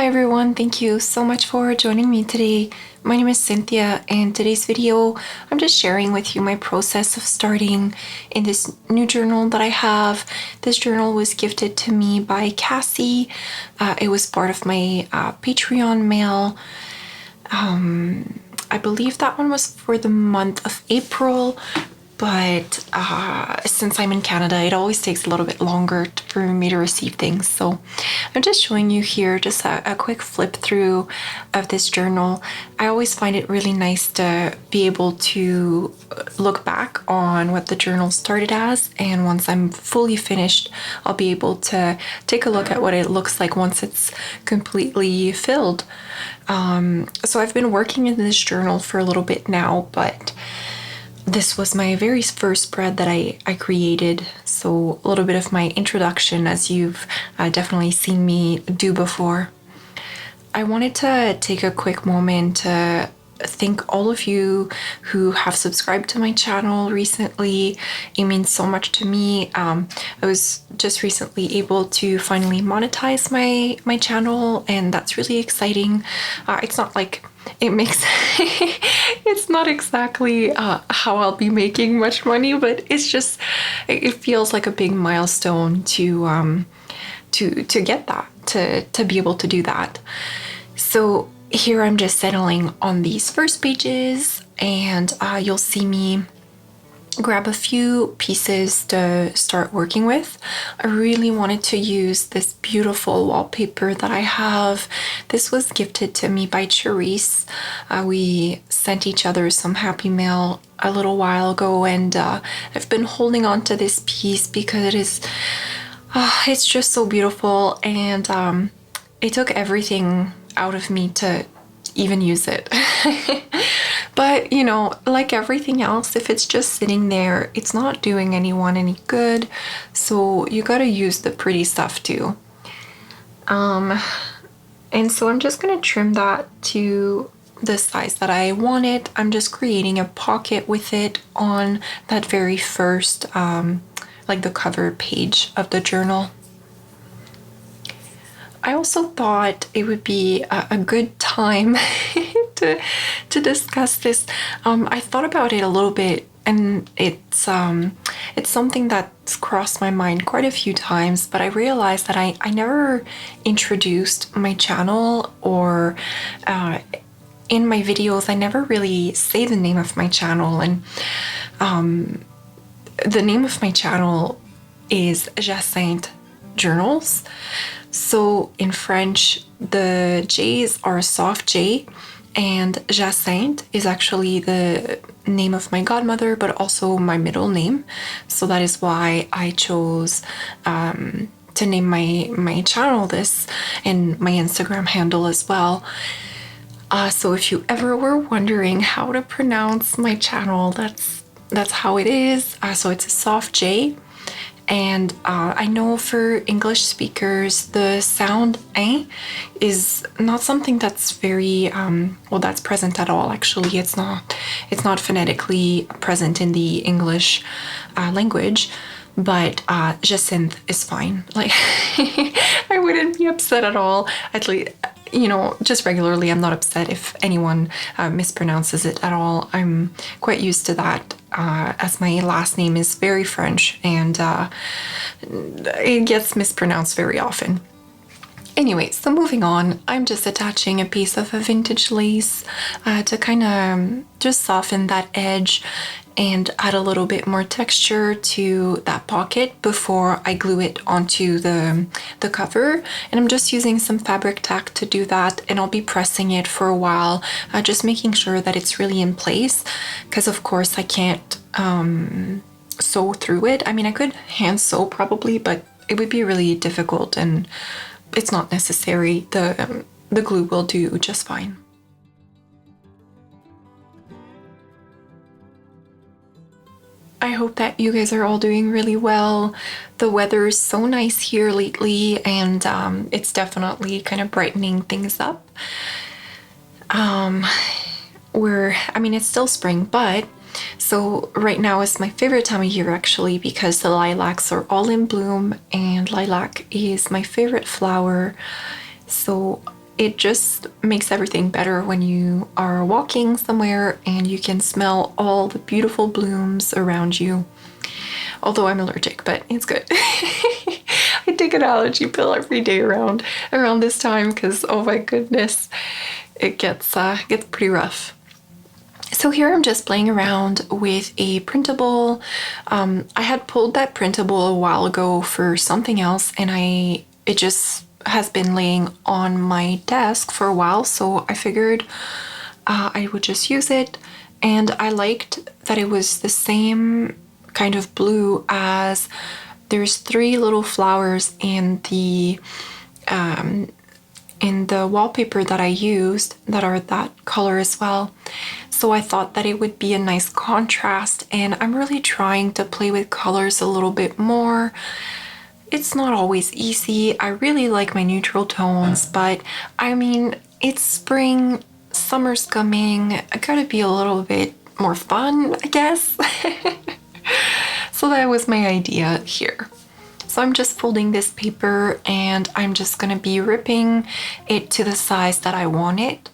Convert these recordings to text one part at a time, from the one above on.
everyone, thank you so much for joining me today. My name is Cynthia, and today's video I'm just sharing with you my process of starting in this new journal that I have. This journal was gifted to me by Cassie. It was part of my Patreon mail. I believe that one was for the month of April, but since I'm in Canada, it always takes a little bit longer for me to receive things. So I'm just showing you here just a quick flip through of this journal. I always find it really nice to be able to look back on what the journal started as, and once I'm fully finished, I'll be able to take a look at what it looks like once it's completely filled. So I've been working in this journal for a little bit now, but this was my very first spread that I created, so a little bit of my introduction, as you've definitely seen me do before. I wanted to take a quick moment to thank all of you who have subscribed to my channel recently. It means so much to me. I was just recently able to finally monetize my channel, and that's really exciting. It's not like it makes it's not exactly how I'll be making much money, but it's just, it feels like a big milestone to get that, to be able to do that. So here I'm just settling on these first pages, and you'll see me grab a few pieces to start working with. I really wanted to use this beautiful wallpaper that I have. This was gifted to me by Charisse. We sent each other some happy mail a little while ago, and I've been holding on to this piece because it is it's just so beautiful, and it took everything out of me to even use it. But you know, like everything else, if it's just sitting there, it's not doing anyone any good, so you gotta use the pretty stuff too. And so I'm just gonna trim that to the size that I want it. I'm just creating a pocket with it on that very first like the cover page of the journal. I also thought it would be a good time to discuss this. I thought about it a little bit, and it's something that's crossed my mind quite a few times, but I realized that I never introduced my channel, or in my videos I never really say the name of my channel, and the name of my channel is Jacinthe Journals. So in French, the J's are a soft J, and Jacinthe is actually the name of my godmother, but also my middle name. So that is why I chose to name my channel this, and my Instagram handle as well. So if you ever were wondering how to pronounce my channel, that's how it is. So it's a soft J. And I know for English speakers, the sound "eh" is not something that's very well, that's present at all. Actually, it's not phonetically present in the English language. But Jacinthe is fine. Like, I wouldn't be upset at all. At least, you know, just regularly, I'm not upset if anyone mispronounces it at all. I'm quite used to that, as my last name is very French, and it gets mispronounced very often. Anyway, so moving on, I'm just attaching a piece of a vintage lace to kind of just soften that edge and add a little bit more texture to that pocket before I glue it onto the cover. And I'm just using some fabric tack to do that, and I'll be pressing it for a while, just making sure that it's really in place, because of course I can't sew through it. I mean, I could hand sew probably, but it would be really difficult, and it's not necessary. The glue will do just fine. I hope that you guys are all doing really well. The weather is so nice here lately, and it's definitely kind of brightening things up. It's still spring, but so right now is my favorite time of year, actually, because the lilacs are all in bloom, and lilac is my favorite flower. So it just makes everything better when you are walking somewhere and you can smell all the beautiful blooms around you. Although I'm allergic, but it's good. I take an allergy pill every day around this time because, oh my goodness, it gets pretty rough. So here I'm just playing around with a printable. I had pulled that printable a while ago for something else, and it just has been laying on my desk for a while, so I figured I would just use it. And I liked that it was the same kind of blue as there's 3 little flowers in the wallpaper that I used that are that color as well. So I thought that it would be a nice contrast, and I'm really trying to play with colors a little bit more. It's not always easy. I really like my neutral tones, but I mean, it's spring, summer's coming. I gotta be a little bit more fun, I guess. So that was my idea here. So I'm just folding this paper and I'm just gonna be ripping it to the size that I want it.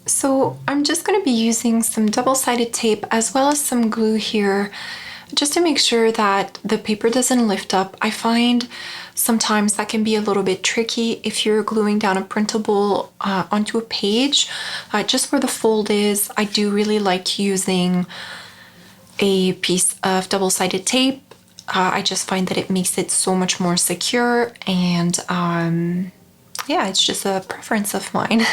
So I'm just going to be using some double-sided tape as well as some glue here just to make sure that the paper doesn't lift up. I find sometimes that can be a little bit tricky if you're gluing down a printable onto a page. Just where the fold is, I do really like using a piece of double-sided tape. I just find that it makes it so much more secure, and yeah, it's just a preference of mine.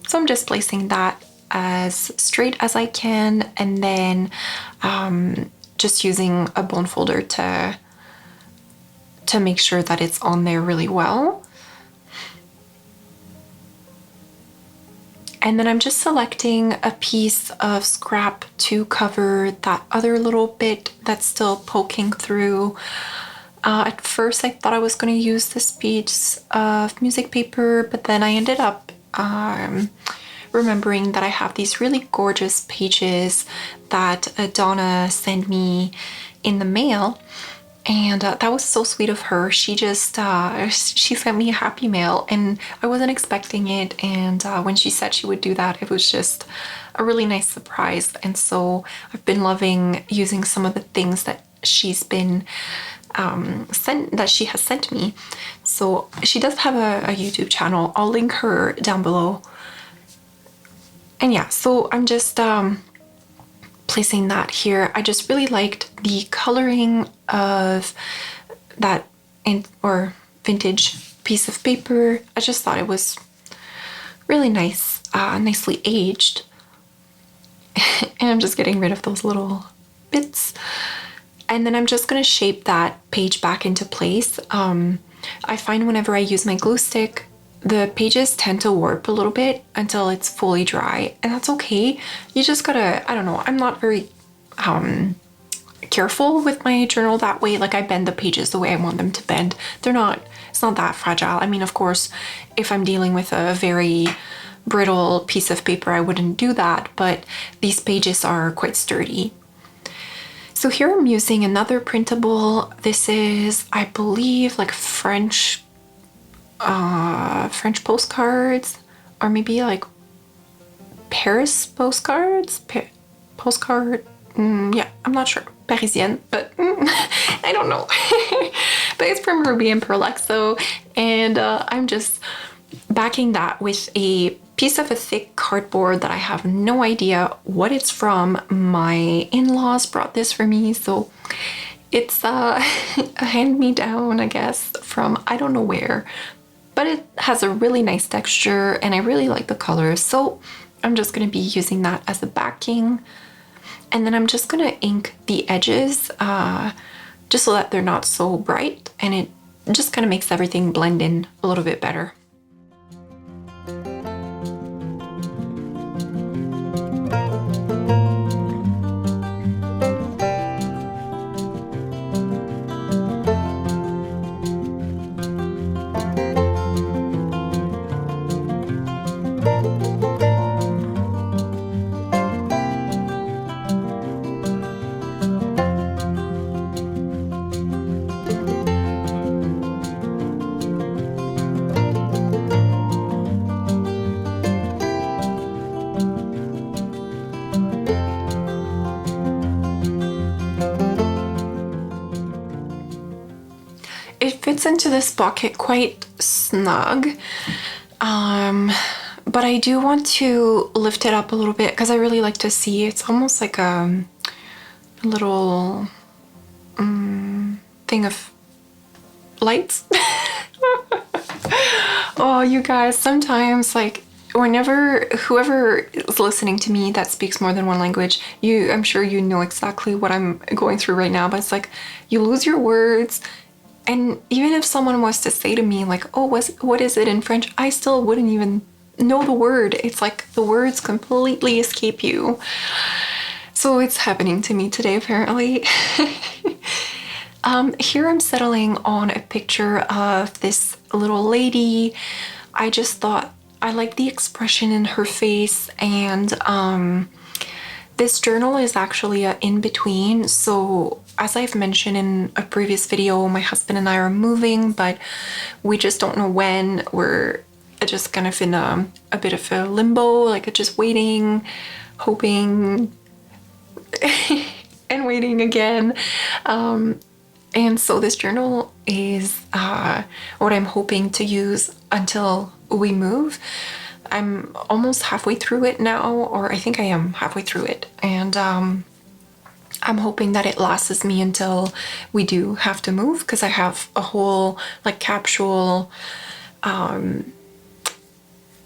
So I'm just placing that as straight as I can, and then just using a bone folder to make sure that it's on there really well. And then I'm just selecting a piece of scrap to cover that other little bit that's still poking through. At first I thought I was going to use this piece of music paper, but then I ended up remembering that I have these really gorgeous pages that Donna sent me in the mail, and that was so sweet of her. She just she sent me a happy mail, and I wasn't expecting it, and when she said she would do that, it was just a really nice surprise. And so I've been loving using some of the things that she's been she has sent me. So she does have a YouTube channel. I'll link her down below. And yeah, so I'm just placing that here. I just really liked the coloring of that or vintage piece of paper. I just thought it was really nice, nicely aged. And I'm just getting rid of those little bits. And then I'm just going to shape that page back into place. I find whenever I use my glue stick, the pages tend to warp a little bit until it's fully dry, and that's okay. You just gotta, I don't know, I'm not very careful with my journal that way. Like, I bend the pages the way I want them to bend. It's not that fragile. I mean, of course, if I'm dealing with a very brittle piece of paper, I wouldn't do that, but these pages are quite sturdy. So here I'm using another printable. This is, I believe, like French postcards, or maybe like Paris postcards. Yeah, I'm not sure. Parisienne, but I don't know. But it's from Ruby and Perlexo, and I'm just backing that with a piece of a thick cardboard that I have no idea what it's from. My in-laws brought this for me, so it's a hand-me-down, I guess, from I don't know where, but it has a really nice texture and I really like the colors. So I'm just going to be using that as a backing. And then I'm just going to ink the edges just so that they're not so bright, and it just kind of makes everything blend in a little bit better. It fits into this pocket quite snug, but I do want to lift it up a little bit because I really like to see. It's almost like a little thing of lights. Oh, you guys, sometimes, like, whenever whoever is listening to me that speaks more than one language, I'm sure you know exactly what I'm going through right now, but it's like you lose your words. And even if someone was to say to me, like, oh, what is it in French? I still wouldn't even know the word. It's like the words completely escape you. So it's happening to me today, apparently. Here I'm settling on a picture of this little lady. I just thought I like the expression in her face, and this journal is actually an in-between. So as I've mentioned in a previous video, my husband and I are moving, but we just don't know when. We're just kind of in a bit of a limbo, like just waiting, hoping, and waiting again. And so this journal is what I'm hoping to use until we move. I'm almost halfway through it now, or I think I am halfway through it. And I'm hoping that it lasts me until we do have to move, because I have a whole like capsule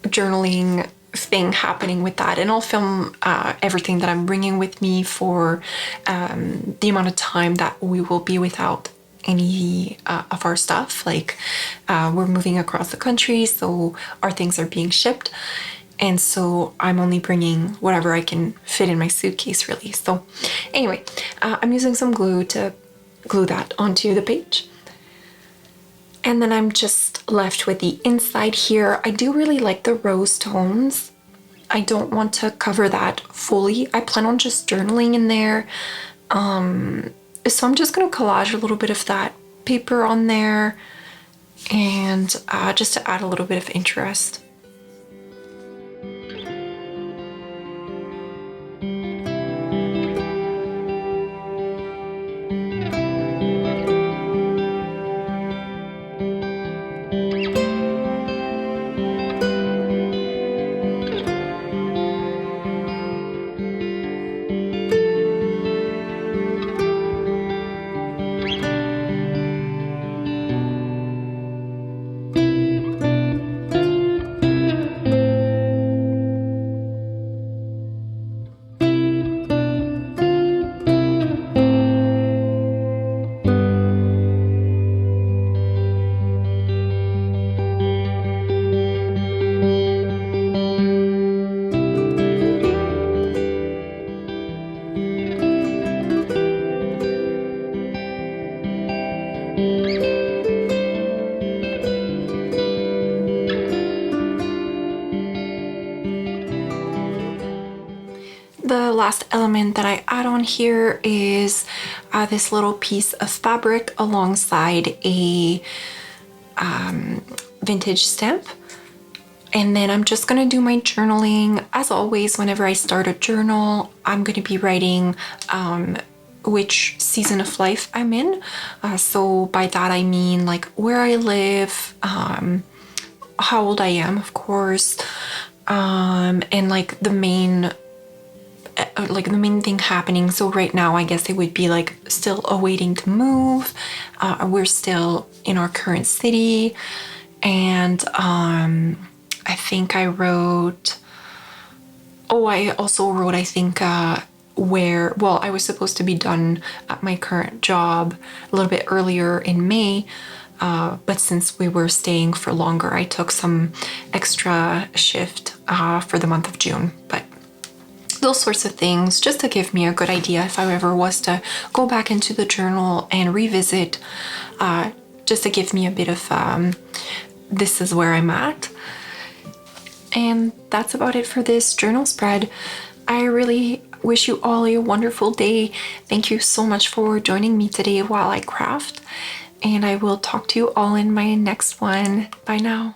journaling thing happening with that, and I'll film everything that I'm bringing with me for the amount of time that we will be without any of our stuff. Like we're moving across the country, so our things are being shipped, and so I'm only bringing whatever I can fit in my suitcase, really. So anyway, I'm using some glue to glue that onto the page. And then I'm just left with the inside here. I do really like the rose tones. I don't want to cover that fully. I plan on just journaling in there. So I'm just going to collage a little bit of that paper on there, and just to add a little bit of interest. The last element that I add on here is this little piece of fabric alongside a vintage stamp. And then I'm just gonna do my journaling. As always, whenever I start a journal, I'm gonna be writing which season of life I'm in. So by that I mean like where I live, how old I am, of course, and like the main thing happening. So right now, I guess it would be like still awaiting to move. We're still in our current city, and I think I wrote Oh, I also wrote, I think, where, well, I was supposed to be done at my current job a little bit earlier in May. But since we were staying for longer, I took some extra shift for the month of June. But those sorts of things, just to give me a good idea if I ever was to go back into the journal and revisit, just to give me a bit of this is where I'm at. And that's about it for this journal spread. I really wish you all a wonderful day. Thank you so much for joining me today while I craft. And I will talk to you all in my next one. Bye now.